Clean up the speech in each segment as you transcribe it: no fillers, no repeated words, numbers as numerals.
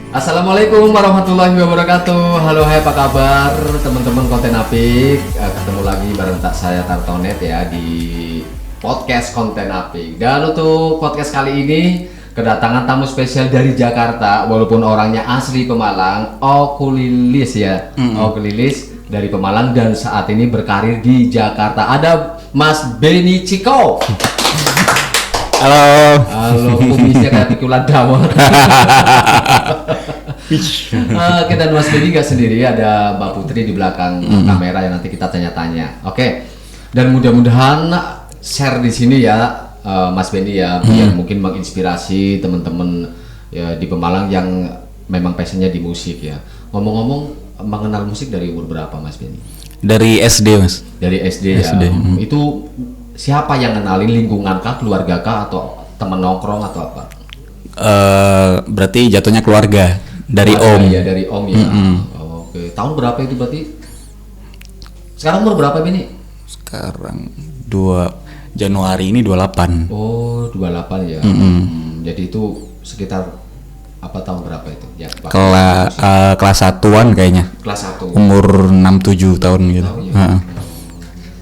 Assalamualaikum warahmatullahi wabarakatuh. Halo, hai, apa kabar teman-teman konten apik? Ketemu lagi bareng saya Tartonet ya di podcast konten apik. Dan untuk podcast kali ini kedatangan tamu spesial dari Jakarta, walaupun orangnya asli Pemalang, Okulilis ya. Okulilis dari Pemalang dan saat ini berkarir di Jakarta. Ada Mas Benny Ciko. Halo. Kumisnya kayak pikulan dawet. Kita Mas Benny gak sendiri, ada Mbak Putri di belakang kamera yang nanti kita tanya-tanya. Oke. Dan mudah-mudahan share di sini ya, Mas Benny ya, biar mungkin menginspirasi teman-teman ya di Pemalang yang memang passionnya di musik ya. Ngomong-ngomong, mengenal musik dari umur berapa Mas Benny? Dari SD, Mas. Dari SD ya. Itu siapa yang kenalin, lingkungan kah, keluarga kah, atau teman nongkrong atau apa? Berarti jatuhnya keluarga dari om. Ya, dari om ya. Oke. Tahun berapa itu berarti? Sekarang umur berapa ini? Sekarang 2 Januari ini 28. Oh, 28 ya. Jadi itu sekitar apa tahun berapa itu? Ya, kelas 1-an kayaknya. Kelas 1. Umur 6-7 tahun gitu. Oh, ya.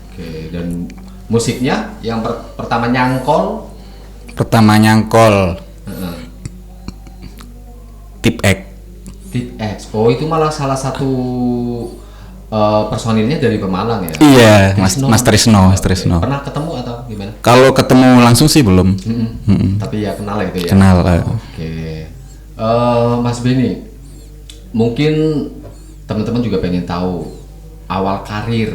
Oke, dan musiknya yang pertama nyangkol? Tip X. Oh, itu malah salah satu personilnya dari Pemalang ya? Iya, Mas Trisno. Pernah ketemu atau gimana? Kalau ketemu langsung sih belum. Tapi ya kenal itu ya? Kenal. Oke. Mas Benny, mungkin teman-teman juga pengen tahu awal karir,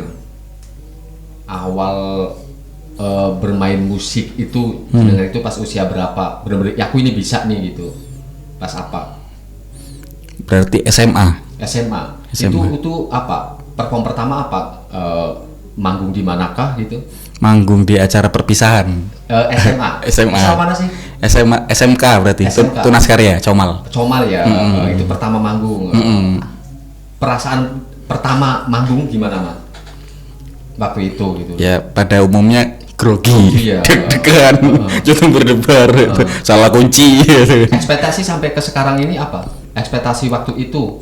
bermain musik itu sebenarnya itu pas usia berapa? Benar-benar ya, aku ini bisa nih gitu. Pas apa? Berarti SMA. Itu apa? Perform pertama apa? Manggung di manakah gitu? Manggung di acara perpisahan. SMA. SMA. Asal mana sih? SMK berarti. SMK. Tunas Karya, Comal Ya. Itu pertama manggung. Perasaan pertama manggung gimana, Mas? Waktu itu gitu. Ya, pada umumnya grogi, Iya. deg-degan, jantung berdebar, salah kunci. Ekspektasi sampai ke sekarang ini apa? Ekspektasi waktu itu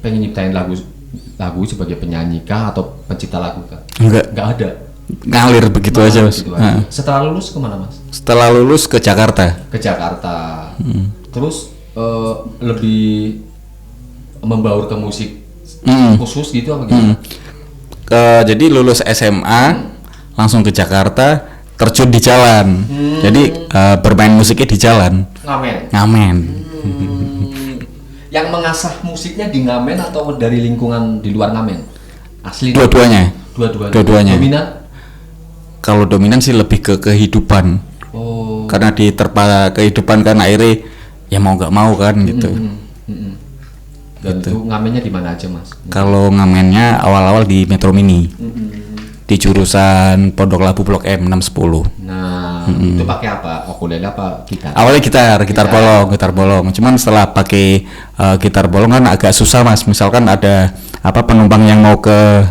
pengen nyiptain lagu sebagai penyanyi kah atau pencipta lagu kah? Enggak ada. Ngalir begitu aja, Mas. Gitu aja. Setelah lulus kemana, Mas? Setelah lulus ke Jakarta. Terus lebih membaur ke musik khusus gitu apa gitu? Jadi lulus SMA langsung ke Jakarta, terjun di jalan. Jadi bermain musiknya di jalan. Ngamen. Yang mengasah musiknya di ngamen atau dari lingkungan di luar ngamen? Asli? Dua-duanya. Dominan? Kalau dominan sih lebih ke kehidupan. Oh. Karena diterpa kehidupan kan akhirnya ya mau nggak mau kan gitu. Dan itu ngamennya di mana aja, Mas? Kalau ngamennya awal-awal di Metro Mini. Di jurusan Pondok Labu Blok M 610. Nah, itu pakai apa? Ukulele apa gitar? Awalnya gitar bolong. Cuman setelah pakai gitar bolong kan agak susah, Mas. Misalkan ada penumpang yang mau ke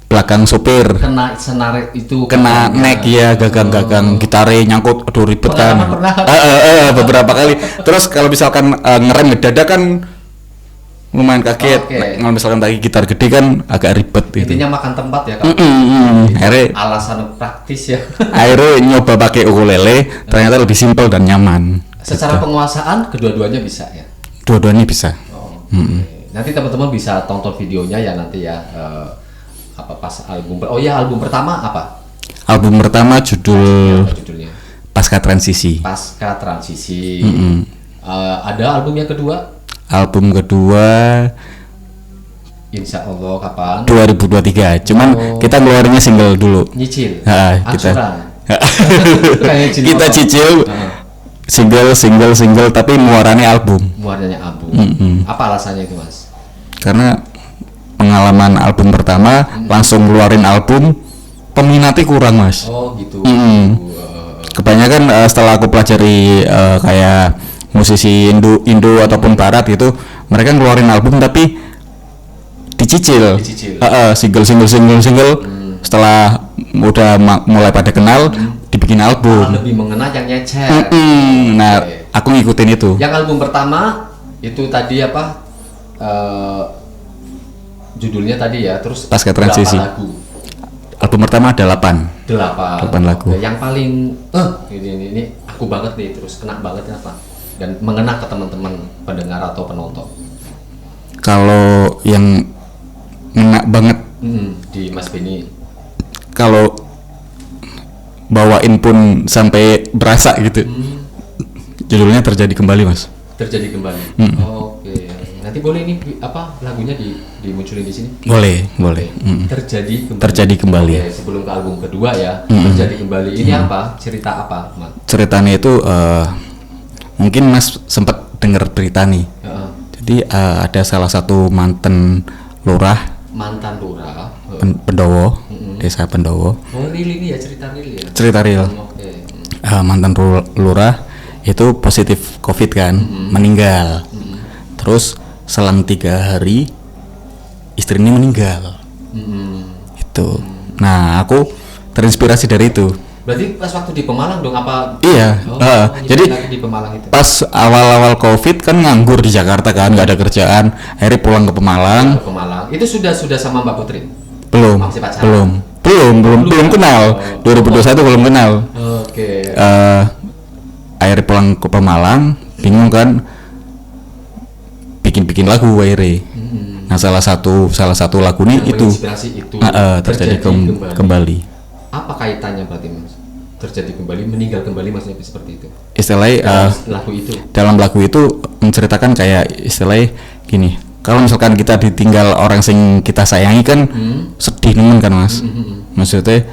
belakang sopir. Kena senar itu. Kena neck ya, gagang gitarnya nyangkut, aduh ribet kan. Beberapa kali. Terus kalau misalkan ngerem mendadak kan lumayan kaget. Kalau misalkan pakai gitar gede kan agak ribet gitu. Intinya makan tempat ya, Kak. Akhirnya alasan praktis ya. Akhirnya nyoba pakai ukulele, ternyata lebih simpel dan nyaman. Secara penguasaan kedua-duanya bisa ya. Dua-duanya bisa. Nanti teman-teman bisa tonton videonya ya nanti ya. Pas album. Oh ya, album pertama apa? Album pertama judulnya Pasca Transisi. Ada album yang kedua? Album kedua Insya Allah kapan? 2023. Cuman kita ngeluarinnya single dulu. Nyicil. Kita cicil single tapi muaranya album. Apa alasannya itu, Mas? Karena pengalaman album pertama langsung ngeluarin album, peminatnya kurang, Mas. Oh gitu. Kebanyakan setelah aku pelajari kayak musisi Indo ataupun Barat gitu, mereka ngeluarin album tapi dicicil. Single. Setelah udah mulai pada kenal, dibikin album. Lebih mengena yang nyecer. Nah, aku ngikutin itu. Yang album pertama Itu tadi apa? Judulnya tadi ya, terus Pasca Transisi. lagu. Album pertama ada 8 lagu. Yang paling ini aku banget nih, terus kena banget apa? Dan mengena ke teman-teman pendengar atau penonton. Kalau yang ngena banget di Mas Benny, kalau bawain pun sampai berasa gitu. Judulnya Terjadi Kembali, Mas. Terjadi Kembali. Oke. Nanti boleh ini apa lagunya dimunculin di sini? Boleh. Terjadi Kembali. Oke, sebelum ke album kedua ya. Terjadi Kembali ini apa? Cerita apa, Mas? Ceritanya itu mungkin Mas sempat dengar berita nih. Jadi ada salah satu mantan lurah Pendowo, desa Pendowo. Oh, real ini ya, cerita real ya? Cerita real. Oke. Mantan lurah itu positif COVID kan, meninggal. Terus selang 3 hari istrinya meninggal. Itu. Nah, aku terinspirasi dari itu. Berarti pas waktu di Pemalang dong apa? Iya. Jadi di Pemalang itu. pas awal-awal COVID kan nganggur di Jakarta kan, nggak ada kerjaan. Akhirnya pulang ke Pemalang. Itu sudah sama Mbak Putri? Belum. Masih pacaran? Belum kenal. 2021 belum kenal. Oke. Akhirnya pulang ke Pemalang, bingung kan, bikin lagu akhirnya. Nah, salah satu lagu ini itu, terjadi kembali. Apa kaitannya berarti, Mas? Terjadi kembali, meninggal kembali, maksudnya seperti itu? Istilahnya dalam lagu itu menceritakan kayak istilahnya gini, kalau misalkan kita ditinggal orang sing kita sayangi kan sedih nemen kan, Mas. Maksudnya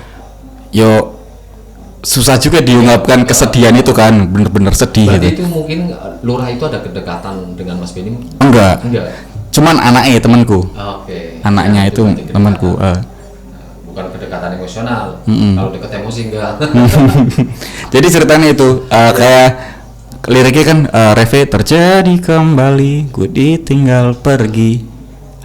yo susah juga diungkapkan kesedihan itu kan, bener-bener sedih. Berarti gitu. itu mungkin lurah itu ada kedekatan dengan Mas Benny? Enggak. Cuman anaknya temanku. Oke. Anaknya itu temanku. Bukan kedekatan emosional. Kalau dekat emosi enggak. Jadi ceritanya itu kayak liriknya kan Reve, terjadi kembali, ku ditinggal pergi,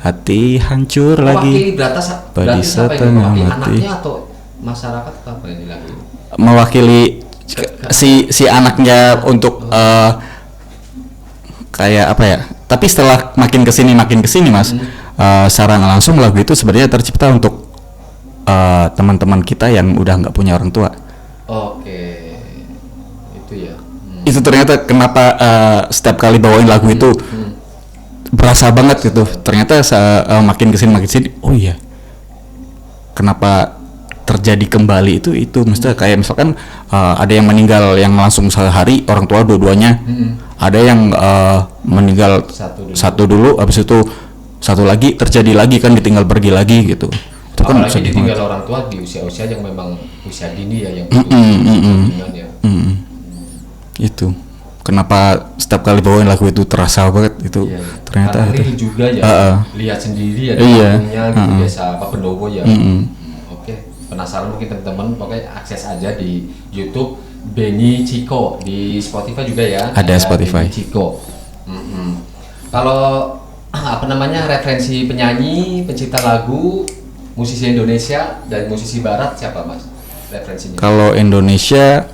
hati hancur lagi, berarti setengah mati. Anaknya atau masyarakat atau apa ini lagu? Mewakili si anaknya untuk kayak apa ya? Tapi setelah makin kesini Mas, secara nggak langsung lagu itu sebenarnya tercipta untuk teman-teman kita yang udah nggak punya orang tua. Oke, itu ya. Itu ternyata kenapa setiap kali bawain lagu itu berasa banget gitu. Ternyata makin kesini oh iya, kenapa terjadi kembali itu mesti kayak misalkan ada yang meninggal yang langsung sehari, orang tua dua-duanya. Ada yang meninggal satu dulu, habis itu satu lagi terjadi lagi kan, ditinggal pergi lagi gitu. Itu kan apalagi ditinggal orang tua di usia-usia yang memang usia dini ya, yang ya. Itu kenapa setiap kali bawain lagu itu terasa banget itu. Ternyata itu juga ya, lihat sendiri ya lagunya gitu, biasa apa Pendowo ya. Oke, penasaran mungkin teman-teman, pokoknya akses aja di YouTube Benny Ciko, di Spotify juga ya. Ada Spotify. Benny Ciko. Kalau apa namanya, referensi penyanyi, pencipta lagu, musisi Indonesia dan musisi Barat siapa, Mas? Referensinya? Kalau Indonesia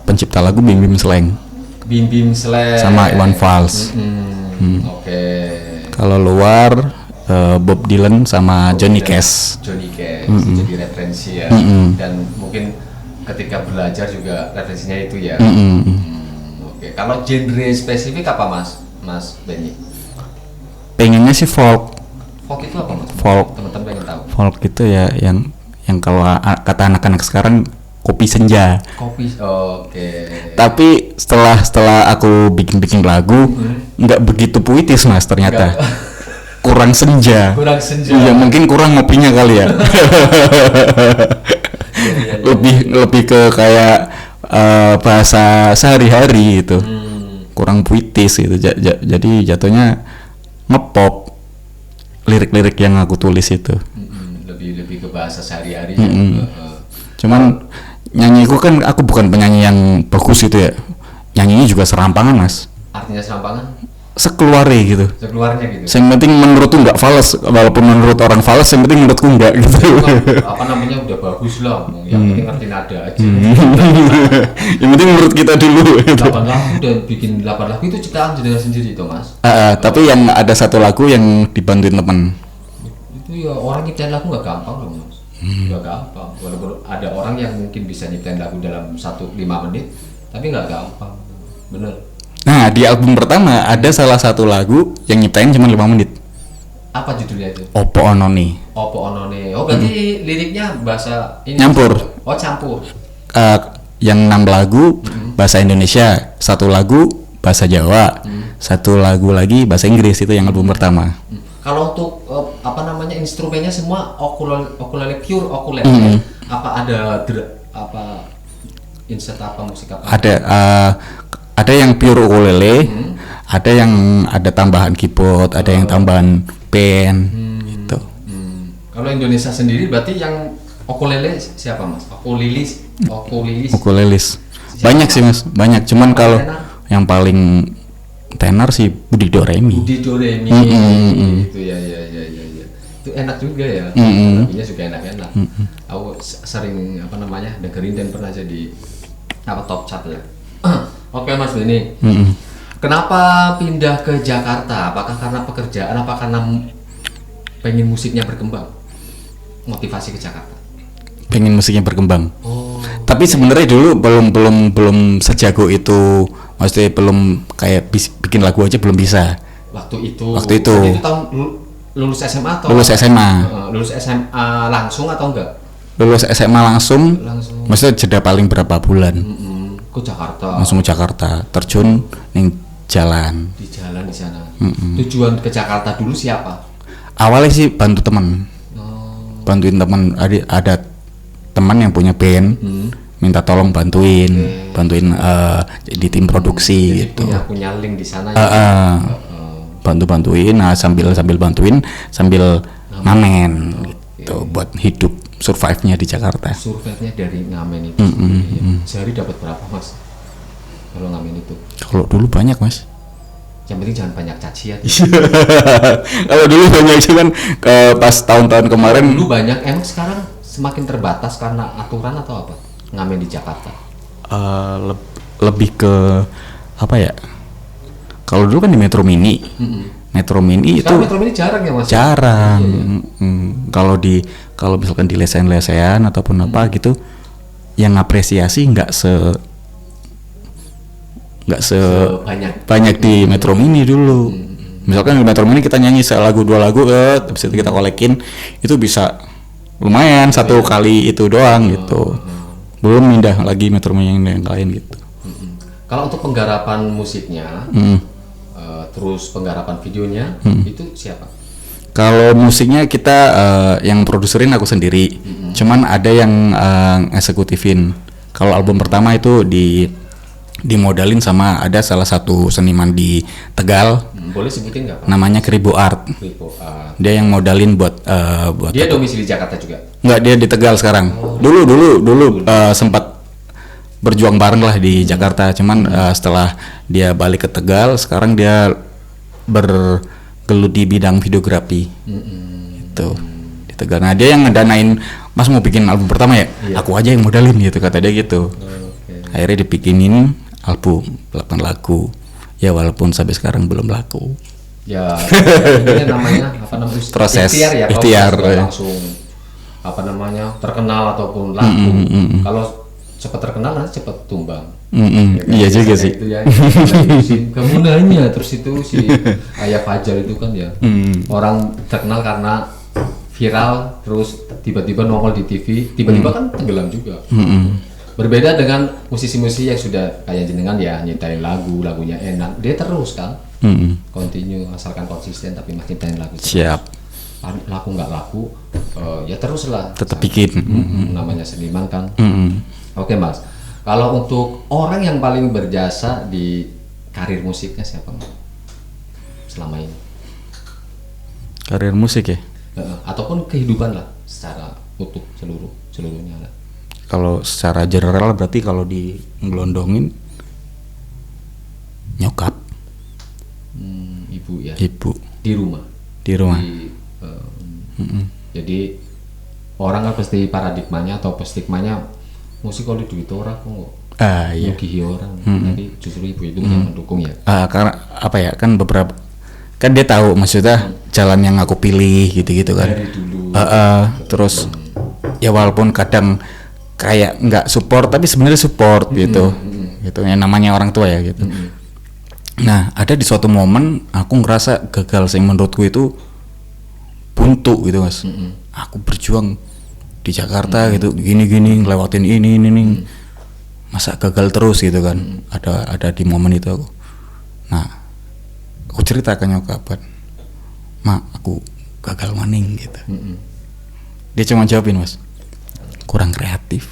pencipta lagu Bim Bim Slang. Bim Bim Slang. Sama Iwan Fals. Oke. Kalau luar Bob Dylan sama Johnny Cash. Jadi referensi ya. Dan mungkin ketika belajar juga referensinya itu ya. Oke. Kalau genre spesifik apa, Mas Benny? Pengennya sih folk. Folk itu apa, Mas? Folk. Teman-teman pengen tahu. Folk itu ya yang kalau kata anak-anak sekarang kopi senja. Oke. Tapi setelah aku bikin lagu nggak begitu puitis, Mas, ternyata. Kurang senja. Iya, mungkin kurang ngopinya kali ya. Lebih ke kayak bahasa sehari-hari itu. Kurang puitis gitu. Jadi jatuhnya ngepop lirik-lirik yang aku tulis itu. Lebih ke bahasa sehari-hari. Cuman nyanyiku kan, aku bukan penyanyi yang bagus itu ya. Nyanyinya juga serampangan, Mas. Artinya serampangan? sekeluarnya gitu. Sekeluarnya gitu. Yang penting menurutku nggak fals, walaupun menurut orang fals, yang penting menurutku nggak gitu. Apa namanya udah bagus lah, yang penting ngerti nada aja. Yang penting menurut kita dulu. Gitu. 8 lagu dan bikin 8 lagu itu ciptaan jenengan sendiri toh Mas. Tapi yang ada satu lagu yang dibantuin teman. Itu ya orang nyiptain lagu nggak gampang loh Mas. Nggak gampang. Walaupun ada orang yang mungkin bisa nyiptain lagu dalam 5 menit, tapi nggak gampang. Bener. Nah, di album pertama ada salah satu lagu yang nyiptain cuma 5 menit. Apa judulnya itu? Opo Onone. Opo Onone. Oh, berarti liriknya bahasa ini. Nyampur. Oh, campur. Yang 6 lagu bahasa Indonesia, 1 lagu bahasa Jawa, 1 lagu lagi bahasa Inggris. Itu yang album pertama. Kalau untuk apa namanya instrumennya semua ukulele pure ukulele. Apa ada apa insert apa musik apa? Ada yang pure ukulele, ada yang ada tambahan keyboard, ada yang tambahan pen, gitu. Kalau Indonesia sendiri berarti yang ukulele siapa Mas? Ukulelis. Banyak sih Mas, banyak. Cuman kalau yang paling tenar sih Budi Doremi. Itu ya. Itu enak juga ya. Lagunya juga enak-enak. Aku sering apa namanya dengerin dan pernah jadi top chart ya. Oke Mas Benny, kenapa pindah ke Jakarta? Apakah karena pekerjaan? Apa karena pengen musiknya berkembang? Motivasi ke Jakarta? Pengen musiknya berkembang. Oh. Tapi sebenarnya dulu belum sejago itu, maksudnya belum kayak bikin lagu aja belum bisa. Waktu itu. Itu tahun lulus SMA atau? Lulus SMA. Lulus SMA langsung atau enggak? Lulus SMA langsung. Maksudnya jeda paling berapa bulan? Ke Jakarta. Langsung ke Jakarta, terjun ning jalan. Di jalan di sana. Tujuan ke Jakarta dulu siapa? Awalnya sih bantu teman. Bantuin teman, ada teman yang punya band, minta tolong bantuin di tim produksi. Jadi gitu. punya link di sana. Bantuin, nah sambil bantuin sambil ngamen gitu buat hidup. Survive-nya di Jakarta. Survive-nya dari ngamen itu. Sehari dapat berapa Mas? Kalau ngamen itu? Kalau dulu banyak Mas. Yang penting jangan banyak cacian. Kalau dulu banyak sih kan pas tahun-tahun kemarin. Dulu banyak. Emang sekarang semakin terbatas karena aturan atau apa? Ngamen di Jakarta. Lebih ke apa ya? Kalau dulu kan di Metro Mini. Metro Mini sekarang itu Metro Mini jarang ya Mas? Jarang. Kalau misalkan di lesehan ataupun apa gitu, yang apresiasi nggak banyak di Metro Mini dulu. Misalkan di Metro Mini kita nyanyi lagu 2 lagu, habis itu kita kolekin, itu bisa lumayan 1 kali itu doang gitu. Belum pindah lagi Metro Mini yang lain gitu. Kalau untuk penggarapan musiknya, terus penggarapan videonya, itu siapa? Kalau musiknya kita yang produserin aku sendiri, cuman ada yang eksekutifin. Kalau album pertama itu dimodalin sama ada salah satu seniman di Tegal. Boleh sebutin nggak Pak? Namanya Kribo Art. Dia yang modalin buat dia domisili Jakarta juga? Nggak, dia di Tegal sekarang. Dulu sempat berjuang bareng lah di Jakarta, cuman setelah dia balik ke Tegal, sekarang dia bergelut di bidang videografi. Itu di Tegal. Nah, dia yang ngedanain, Mas mau bikin album pertama ya? Aku aja yang modalin gitu, kata dia gitu. Akhirnya dibikinin album 8 lagu. Ya walaupun sampai sekarang belum laku. Ya, ini namanya apa namanya? Proses ikhtiar langsung apa namanya? Terkenal ataupun laku. Kalau cepat terkenal nanti cepat tumbang. Iya juga sih. Itu ya, kamu nanya terus itu si Ayah Fajar itu kan ya orang terkenal karena viral, terus tiba-tiba nongol di TV, tiba-tiba kan tenggelam juga. Berbeda dengan musisi-musisi yang sudah kayak jenengan ya, nyiptain lagunya enak, dia terus kan continue, asalkan konsisten tapi masih nyiptain lagu. Siap. Laku nggak laku, ya terus lah. Tetap bikin. Namanya seniman kan. Oke Mas, kalau untuk orang yang paling berjasa di karir musiknya siapa Mas? Selama ini? Karir musik ya? Ataupun kehidupan lah, secara utuh seluruhnya lah. Kalau secara general berarti kalau di ngelondongin nyokap. ibu ya. Ibu. Di rumah. Jadi orang kan pasti paradigmanya atau stigmanya musik kalau duit orang kok. Iya. Nugihi orang. Tapi justru ibu itu yang mendukung ya. Karena apa ya, kan beberapa kan dia tahu maksudnya jalan yang aku pilih gitu-gitu kan. Dari dulu. Terus ya walaupun kadang kayak nggak support tapi sebenarnya support gitu. Gitu yang namanya orang tua ya gitu. Nah, ada di suatu momen aku ngerasa gagal sih menurutku itu buntu gitu, Mas. Aku berjuang di Jakarta gitu, gini-gini ngelewatin ini. Masa gagal terus gitu kan. Ada di momen itu aku. Nah, aku cerita ke nyokap kan, "Ma, aku gagal maning," gitu. Dia cuma jawabin, Mas, kurang kreatif.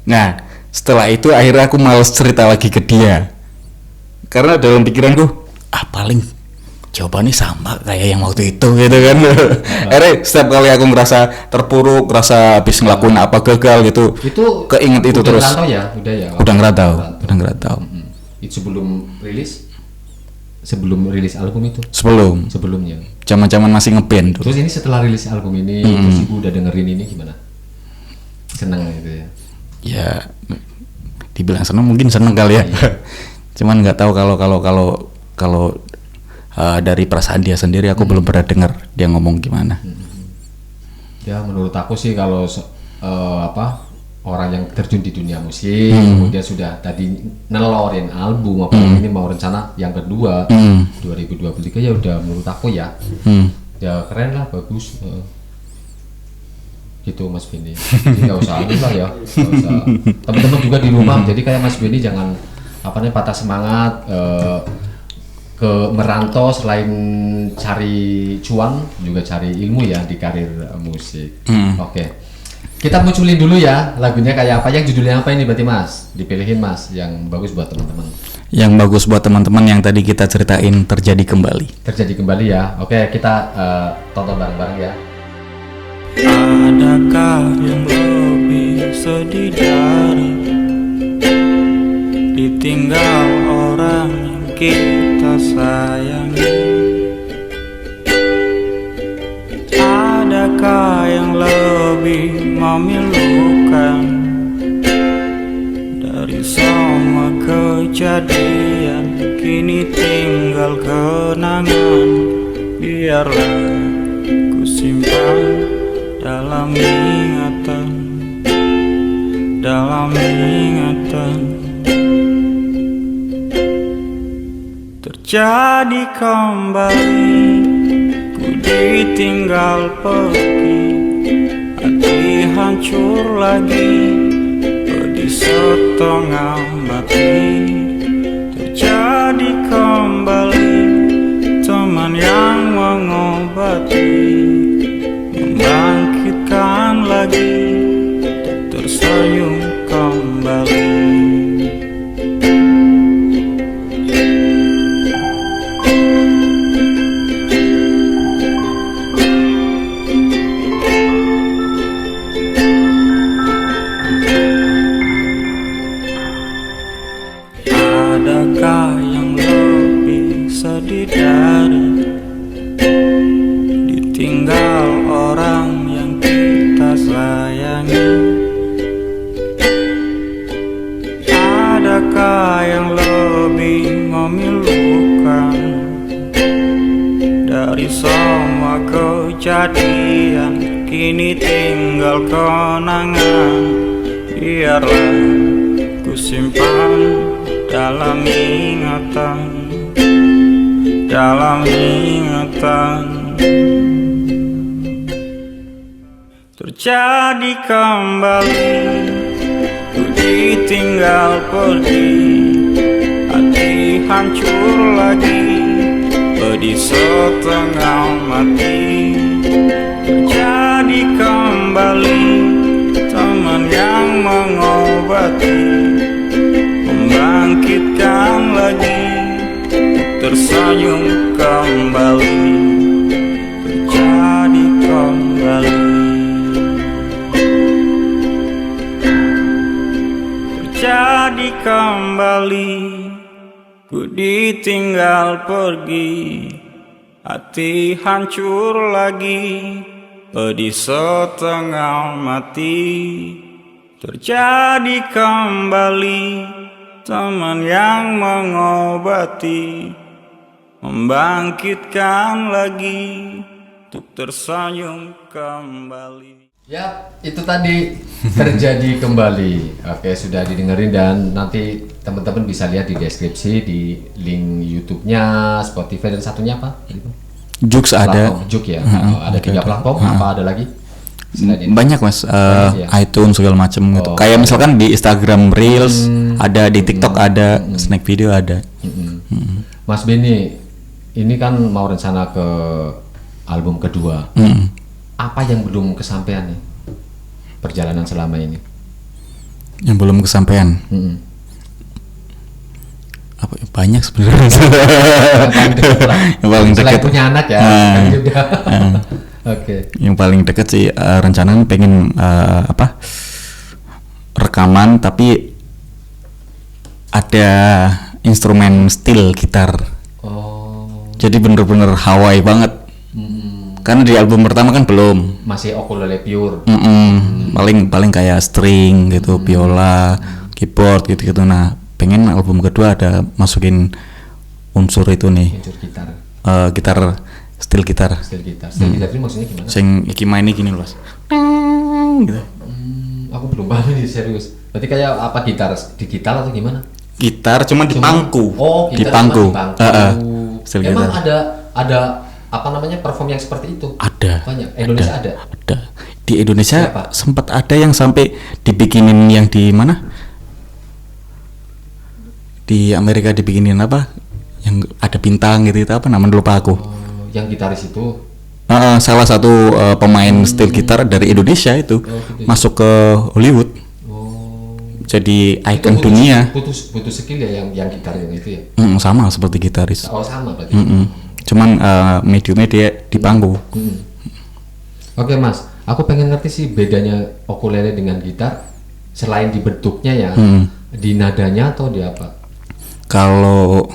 Nah, setelah itu akhirnya aku males cerita lagi ke dia karena dalam pikiranku paling jawabannya sama kayak yang waktu itu gitu kan. Akhirnya setiap kali aku ngerasa terpuruk, ngerasa habis ngelakuin apa gagal gitu, itu keinget itu terus. Udah ngerantau. Itu sebelum rilis album itu? Sebelumnya. Zaman masih ngeband. Terus ini setelah rilis album ini, terus ibu udah dengerin ini gimana? Seneng gitu ya? Ya, dibilang seneng mungkin seneng kali ya. Cuman nggak tahu kalau dari perasaan dia sendiri aku belum pernah dengar dia ngomong gimana. Ya menurut aku sih kalau orang yang terjun di dunia musik, kemudian sudah tadi nelorin album apalagi ini mau rencana yang kedua 2023 ya udah menurut aku ya keren lah, bagus gitu Mas Benny. Jadi nggak usah aneh lah ya, teman-teman juga di rumah. Jadi kayak Mas Benny jangan patah semangat ke merantau, selain cari cuan juga cari ilmu ya di karir musik. Oke. Kita munculin dulu ya lagunya kayak apa, yang judulnya apa ini berarti Mas? Dipilihin Mas yang bagus buat teman-teman. Yang bagus buat teman-teman yang tadi kita ceritain, Terjadi Kembali ya. Oke, kita tonton bareng-bareng ya. Adakah yang lebih sedih dari ditinggal orang yang kita sayangi? Adakah yang lebih memilukan dari semua kejadian? Kini tinggal kenangan, biarlah ku simpan dalam ingatan. Terjadi kembali, ku ditinggal pergi, hati hancur lagi, pedih setengah mati. Terjadi kembali, teman yang mengobati, membangkitkan lagi, tersenyum kembali. Adakah yang lebih sedih dari ditinggal orang yang kita sayangi? Adakah yang lebih memilukan dari semua kejadian? Kini tinggal kenangan, biarlah ku simpan dalam ingatan. Terjadi kembali, ku ditinggal pergi, hati hancur lagi, pedih setengah mati. Terjadi kembali, teman yang mengobati, membangkitkan lagi, tersenyum kembali. Terjadi kembali, terjadi kembali. ku ditinggal pergi, hati hancur lagi, pedih setengah mati. Terjadi kembali teman yang mengobati, membangkitkan lagi untuk tersenyum kembali. Ya, itu tadi terjadi kembali. Oke, sudah didengerin dan nanti teman-teman bisa lihat di deskripsi di link YouTube-nya, Spotify dan satunya apa? Joox ada. Joox ya. Ada 3 platform. Apa ada lagi? Banyak mas, ya? iTunes segala macam gitu. Kayak misalkan di Instagram Reels ada, di TikTok ada, Snack Video ada. Mas Benny, ini kan mau rencana ke album kedua. Apa yang belum kesampaian nih perjalanan selama ini? Yang belum kesampaian? Apa banyak sebenarnya. Yang paling dekat. Selain punya anak ya. Oke. Yang paling dekat sih rencana pengen rekaman tapi ada instrumen steel gitar. Jadi bener-bener Hawaii banget. Karena di album pertama kan belum. Masih ukulele pure. Paling kayak string gitu, biola, keyboard gitu-gitu. Nah, pengen album kedua ada masukin unsur itu nih. Unsur gitar. Gitar steel gitar. Steel gitar. Steel gitar itu maksudnya gimana? Sing iki main ini gini loh, Mas. Gitu. Aku belum paham ini serius. Berarti kayak apa digital atau gimana? Gitar cuman di pangku. Oh, di pangku. Steel Emang gitar. ada apa namanya perform yang seperti itu? Ada. Banyak. Indonesia ada. Di Indonesia siapa? Sempat ada yang sampai dibikinin yang di mana? Di Amerika dibikinin apa? Yang ada bintang gitu, itu apa namanya lupa aku. Yang gitaris itu? Salah satu pemain steel gitar dari Indonesia itu masuk ke Hollywood. Jadi ikon dunia. Butuh skill ya yang gitar yang itu ya? Sama seperti gitaris. Oh sama berarti. Cuman mediumnya dia di pangku. Oke Mas, aku pengen ngerti sih bedanya ukulele dengan gitar selain di bentuknya ya, di nadanya atau di apa? Kalau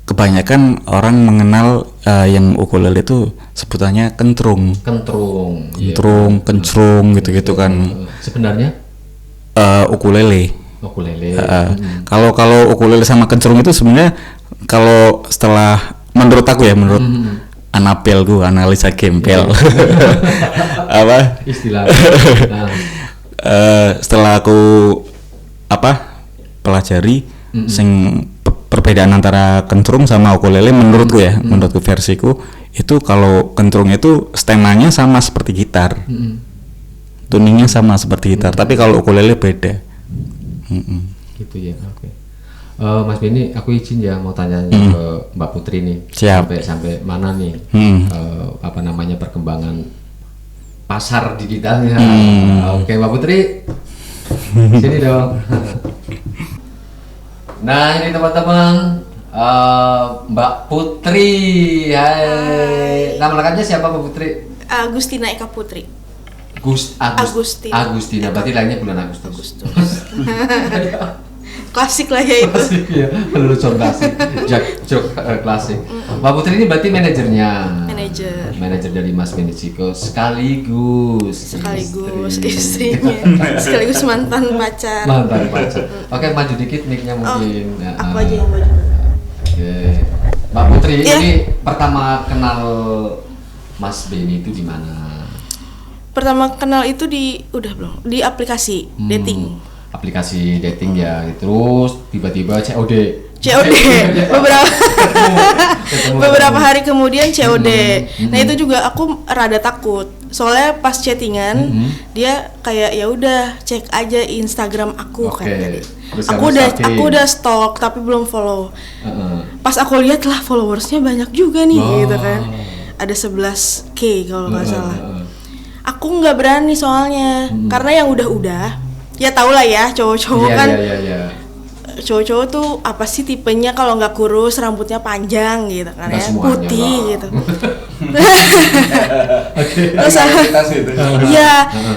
kebanyakan orang mengenal yang ukulele itu sebutannya kentrung, kencrung gitu-gitu kan. Sebenarnya ukulele. Kalau ukulele sama kencrung itu sebenarnya kalau setelah menurut aku ya, menurut analisa gembel apa istilahnya. Setelah aku pelajari sing perbedaan antara kentrung sama ukulele menurutku ya, menurutku versiku itu kalau kentrung itu stemanya sama seperti gitar, tuningnya sama seperti gitar, tapi kalau ukulele beda. Gitu ya. Oke. Mas Benny, aku izin ya mau tanya ke Mbak Putri nih. Siap. Sampai mana nih perkembangan pasar digitalnya? Oke, Mbak Putri, sini dong. Nah ini teman-teman, Mbak Putri. Hai. Nama lengkapnya siapa Mbak Putri? Agustina Eka Putri. Agustina. Berarti lainnya bulan Agustus. Klasik lah ya itu. Klasik ya, lelucon klasik. Klasik. Mbak Putri ini berarti manajernya. Manajer dari Mas Benny Chico sekaligus istrinya. Sekaligus mantan pacar. Oke, maju dikit mic-nya mungkin. Aku aja yang maju. Oke. Mbak Putri, ini pertama kenal Mas Benny itu di mana? Pertama kenal itu di aplikasi dating. Aplikasi dating ya, terus tiba-tiba COD beberapa hari kemudian COD. Nah itu juga aku rada takut soalnya pas chattingan dia kayak ya udah cek aja Instagram aku kan tadi. Aku udah stalk tapi belum follow. Pas aku lihat lah followersnya banyak juga nih gitu kan, ada 11K kalau nggak salah. Aku nggak berani soalnya karena yang udah ya tau lah ya cowok-cowok kan. Cowok-cowok tuh apa sih tipenya kalau nggak kurus, rambutnya panjang gitu kan ya, putih gitu.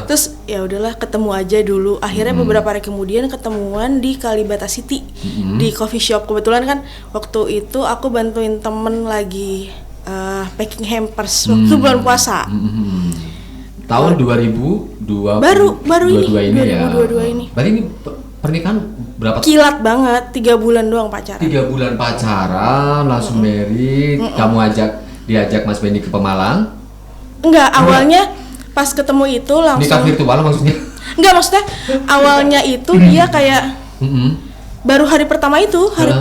Terus ya udahlah ketemu aja dulu. Akhirnya beberapa hari kemudian ketemuan di Kalibata City di coffee shop. Kebetulan kan waktu itu aku bantuin temen lagi packing hampers waktu bulan puasa. Tahun 2022 Baru ini, ini 2022 ya. ini. Berarti ini pernikahan berapa? Kilat banget, 3 bulan doang pacaran. 3 bulan pacaran, langsung married. Kamu diajak Mas Benny ke Pemalang? Enggak, awalnya pas ketemu itu langsung. Nikah virtual maksudnya? Enggak, maksudnya awalnya itu dia kayak baru hari pertama itu, hari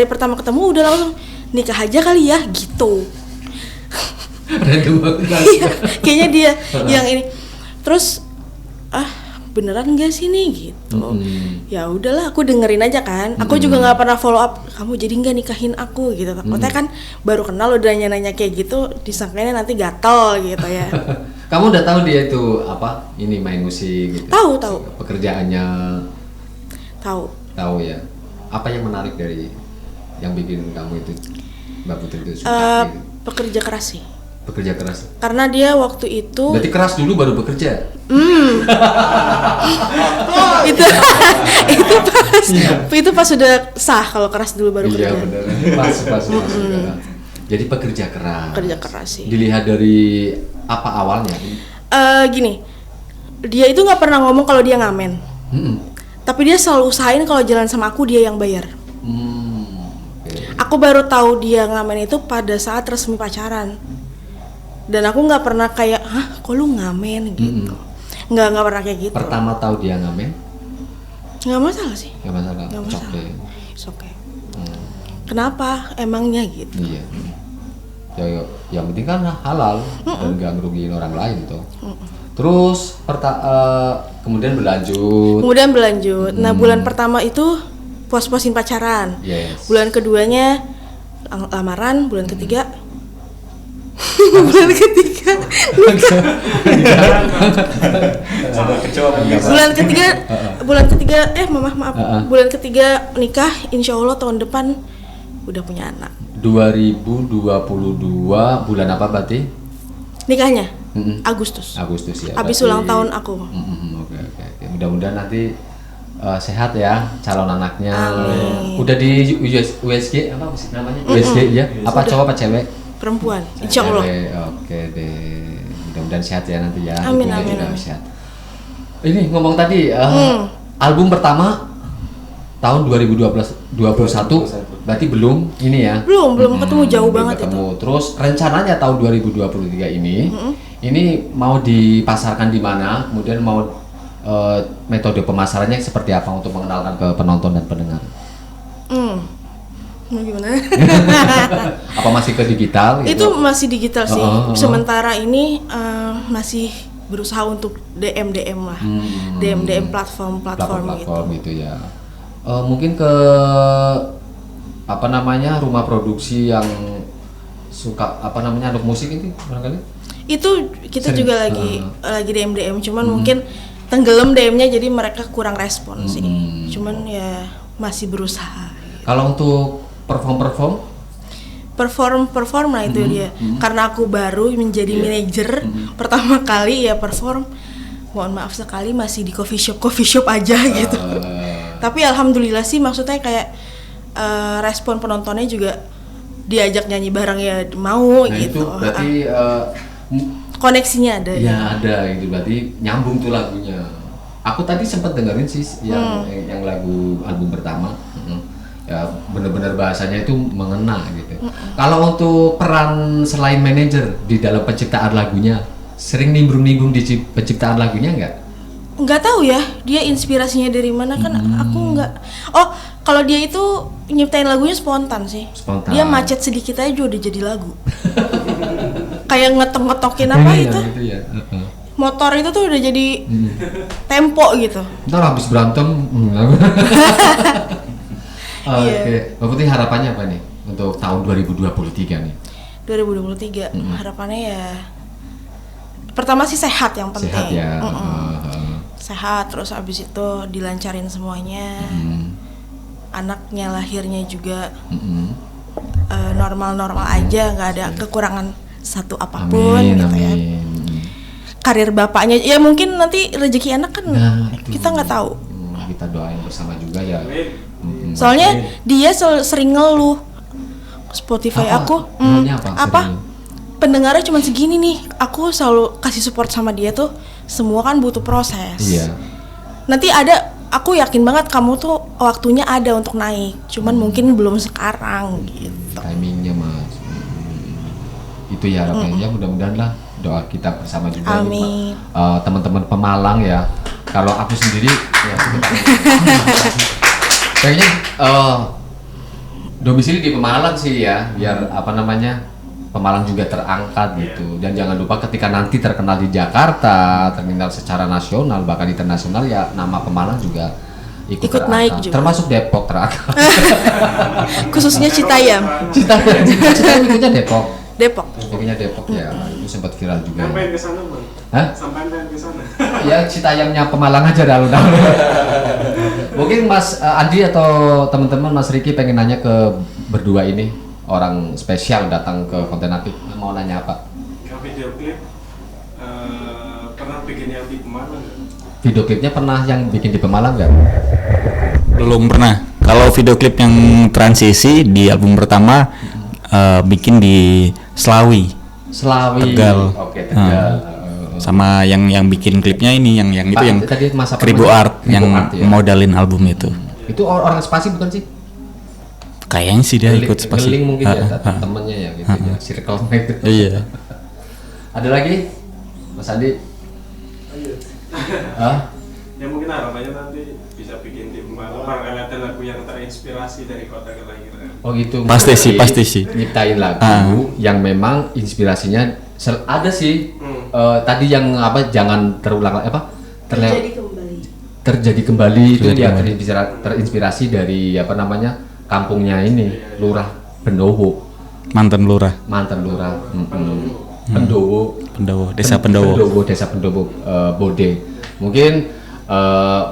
pertama ketemu udah langsung nikah aja kali ya gitu. Iya, kayaknya dia yang ini. Terus beneran gak sih nih gitu. Ya udahlah, aku dengerin aja kan. Aku juga nggak pernah follow up. Kamu jadi nggak nikahin aku gitu. Takutnya kan baru kenal udah nanya-nanya kayak gitu, disangkanya nanti gatel gitu ya. Kamu udah tahu dia itu apa? Ini main musik gitu. Tahu. Pekerjaannya Tahu ya. Apa yang menarik dari yang bikin kamu itu Mbak Putri itu suka gitu? Pekerja keras sih. Bekerja keras. Karena dia waktu itu Berarti keras dulu baru bekerja. itu pas sudah sah kalau keras dulu baru Iya kerja. benar. Pas. Jadi pekerja keras. Kerja keras sih. Dilihat dari apa awalnya? Gini, dia itu nggak pernah ngomong kalau dia ngamen. Tapi dia selalu usahain kalau jalan sama aku dia yang bayar. Okay. Aku baru tahu dia ngamen itu pada saat resmi pacaran. Dan aku nggak pernah kayak, hah, kok lu ngamen gitu. Nggak pernah kayak gitu. Pertama tahu dia ngamen? Nggak masalah sih. Nggak masalah. Nggak Cok masalah. deh. It's okay. Kenapa? Emangnya gitu. Iya. Ya, yang penting kan halal dan nggak ngerugiin orang lain tuh. Terus kemudian berlanjut. Nah, bulan pertama itu puas-puasin pacaran. Yes. Bulan keduanya lamaran, bulan ketiga bulan ketiga bulan ketiga nikah, insya Allah tahun depan udah punya anak. 2022 bulan apa berarti? Nikahnya Agustus ya. Habis berarti ulang tahun aku. Oke. Mudah-mudahan nanti sehat ya calon anaknya. Amin. Udah di USG apa sih namanya? USG ya? Apa cowok apa cewek? Perempuan, insya Allah. Oke deh. Mudah-mudahan sehat ya nanti ya. Amin, Ibunya amin, juga amin. sehat. Ini ngomong tadi album pertama tahun 2021 berarti belum ini ya? Belum ketemu jauh banget ketemu. itu. Terus rencananya tahun 2023 ini mau dipasarkan di mana? Kemudian mau metode pemasarannya seperti apa untuk mengenalkan ke penonton dan pendengar? Mau gimana? Apa masih ke digital? Gitu? Itu masih digital sih. Sementara ini masih berusaha untuk DM lah. DM platform gitu ya. Mungkin ke apa namanya rumah produksi yang suka apa namanya anak musik itu barangkali? Itu kita juga lagi DM cuman mungkin tenggelam DM-nya jadi mereka kurang respon sih. Cuman ya masih berusaha. Kalau untuk perform nah itu dia. Karena aku baru menjadi manajer pertama kali ya perform. Mohon maaf sekali masih di coffee shop aja gitu. Tapi alhamdulillah sih maksudnya kayak respon penontonnya juga diajak nyanyi bareng ya mau nah, gitu. Itu berarti koneksinya ada. Ya ada gitu berarti nyambung tuh lagunya. Aku tadi sempat dengerin sih yang lagu album pertama. Ya benar-benar bahasanya itu mengena gitu. Kalau untuk peran selain manajer di dalam penciptaan lagunya, sering nimbrung-nimbrung di penciptaan lagunya Nggak tahu ya, dia inspirasinya dari mana kan aku nggak. Oh, kalau dia itu nyiptain lagunya spontan sih. Spontan. Dia macet sedikit aja udah jadi lagu. Kayak ngetok-ngetokin apa itu? Gitu ya. Motor itu tuh udah jadi tempo gitu. Ntar habis berantem. Oke, Mbak Putri harapannya apa nih untuk tahun 2023 nih? 2023 harapannya ya pertama sih sehat yang penting. Sehat ya. Sehat, terus abis itu dilancarin semuanya. Anaknya lahirnya juga normal-normal aja, nggak ada kekurangan satu apapun gitu ya. karir bapaknya. Ya mungkin nanti rezeki anak kan kita nggak tahu. Kita doain bersama juga ya. Soalnya dia sering ngeluh Spotify aku. Ngeluhnya apa? Sering? Pendengarnya cuma segini nih. Aku selalu kasih support sama dia tuh. Semua kan butuh proses. Iya. Nanti aku yakin banget kamu tuh waktunya ada untuk naik. Cuman mungkin belum sekarang gitu. Timingnya Mas. Itu ya harapannya. Ya mudah-mudahan lah doa kita bersama juga. Amin. Teman-teman Pemalang ya. Kalau aku sendiri ya kayaknya domisili di Pemalang sih ya, biar Pemalang juga terangkat gitu. Dan jangan lupa ketika nanti terkenal di Jakarta, terkenal secara nasional bahkan internasional ya, nama Pemalang juga ikut naik juga. Termasuk Depok terangkat. Khususnya Citayam. Citayam ikutnya Depok. Ikutnya Depok ya, itu sempat viral juga. Sampai ke sana, Bang. Hah? Sampai ke sana. Ya Citayamnya Pemalang aja dah. Mungkin Mas Andi atau teman-teman Mas Riki pengen nanya ke berdua ini, orang spesial datang ke Konten Apik, mau nanya apa? Video klip pernah bikin yang di Pemalang nggak? Video klipnya pernah yang bikin di Pemalang nggak? Belum pernah. Kalau video klip yang transisi di album pertama bikin di Slawi. Tegal. Oke, Tegal. Sama yang bikin klipnya ini yang itu Pak, yang tadi Mas apa Kribo namanya? Art Kribo yang Art, ya? modalin album itu. Itu orang spasi bukan sih? Kayaknya sih dia ikut spasi. Geling mungkin ya, temennya ya gitu ya, circle itu. Iya. Ada lagi? Mas Andi? Ya mungkin harapannya nanti bisa bikin di Pemalang ada lagu yang terinspirasi dari kota kelahiran. Oh gitu. Pasti sih. Nyiptain lagu yang memang inspirasinya ada sih. Tadi yang jangan terulang terjadi kembali itu ya terinspirasi dari kampungnya ini, Lurah Pendowo. Mantan lurah. Pendowo, Desa Pendowo. Desa Pendowo, Bode. Mungkin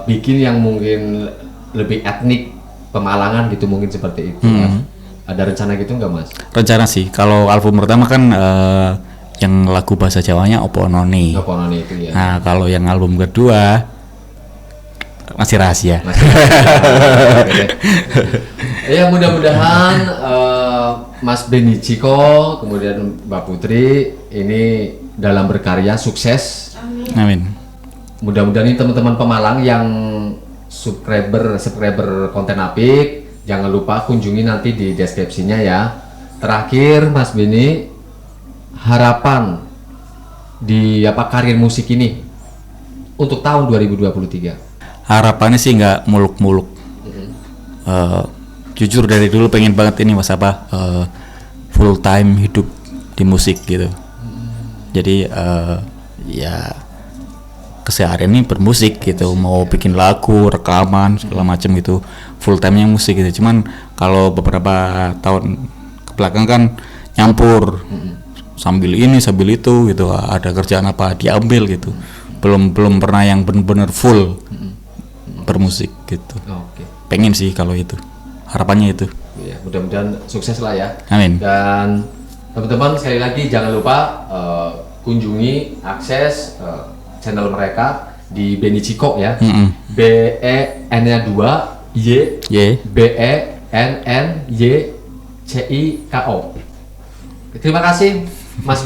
bikin yang mungkin lebih etnik Pemalangan gitu, mungkin seperti itu. Ada rencana gitu nggak Mas? Rencana sih. Kalau album pertama kan yang lagu bahasa Jawanya Opo Noni. Opo Noni itu ya. Nah, kalau yang album kedua masih rahasia. Ya mudah-mudahan Mas Benny Ciko, kemudian Mbak Putri ini dalam berkarya sukses. Amin. Mudah-mudahan ini teman-teman Pemalang yang subscriber Konten Apik, jangan lupa kunjungi nanti di deskripsinya ya. Terakhir Mas Benny, harapan di karir musik ini untuk tahun 2023. Harapannya sih nggak muluk-muluk. Jujur dari dulu pengen banget ini full time hidup di musik gitu. Jadi ya keseharian ini bermusik gitu, mau bikin lagu, rekaman segala macam gitu, full time nya musik gitu. Cuman kalau beberapa tahun kebelakang kan nyampur, sambil ini sambil itu gitu, ada kerjaan apa diambil gitu. Belum pernah yang benar-benar full bermusik gitu. Pengen sih kalau itu, harapannya itu. Ya, mudah-mudahan sukses lah ya. Amin. Dan teman-teman sekali lagi jangan lupa kunjungi akses channel mereka di Benny Ciko ya. BEN-nya 2 Y BENNYCIKO. Terima kasih Mas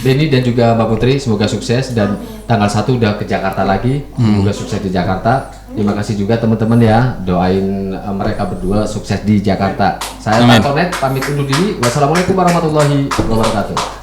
Benny dan juga Mbak Putri, semoga sukses dan tanggal 1 udah ke Jakarta lagi. Semoga sukses di Jakarta. Terima kasih juga teman-teman ya, doain mereka berdua sukses di Jakarta. Saya Tartonet pamit undur diri. Wassalamualaikum warahmatullahi wabarakatuh.